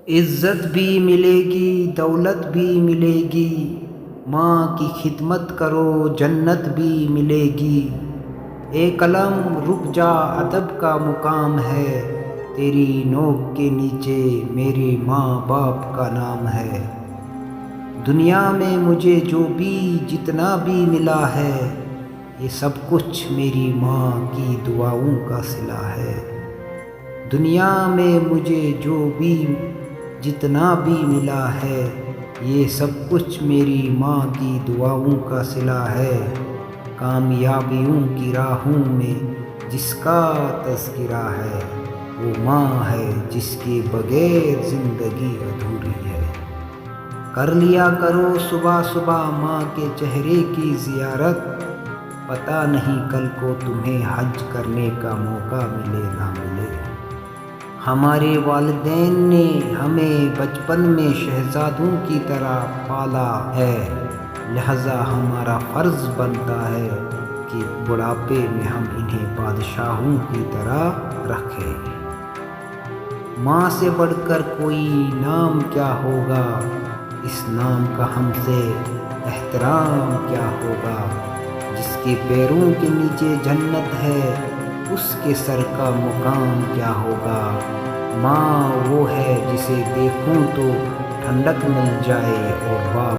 عزت بھی ملے گی، دولت بھی ملے گی، ماں کی خدمت کرو جنت بھی ملے گی۔ اے قلم رک جا، ادب کا مقام ہے، تیری نوک کے نیچے میرے ماں باپ کا نام ہے۔ دنیا میں مجھے جو بھی جتنا بھی ملا ہے، یہ سب کچھ میری ماں کی دعاؤں کا صلہ ہے۔ دنیا میں مجھے جو بھی جتنا بھی ملا ہے، یہ سب کچھ میری ماں کی دعاؤں کا صلہ ہے۔ کامیابیوں کی راہوں میں جس کا تذکرہ ہے، وہ ماں ہے جس کے بغیر زندگی ادھوری ہے۔ کر لیا کرو صبح صبح ماں کے چہرے کی زیارت، پتہ نہیں کل کو تمہیں حج کرنے کا موقع ملے نہ ملے۔ ہمارے والدین نے ہمیں بچپن میں شہزادوں کی طرح پالا ہے، لہذا ہمارا فرض بنتا ہے کہ بڑھاپے میں ہم انہیں بادشاہوں کی طرح رکھیں۔ ماں سے بڑھ کر کوئی نام کیا ہوگا، اس نام کا ہم سے احترام کیا ہوگا۔ جس کے پیروں کے نیچے جنت ہے، اس کے سر کا مقام کیا ہوگا۔ ماں وہ ہے جسے دیکھوں تو ٹھنڈک مل جائے، اور باپ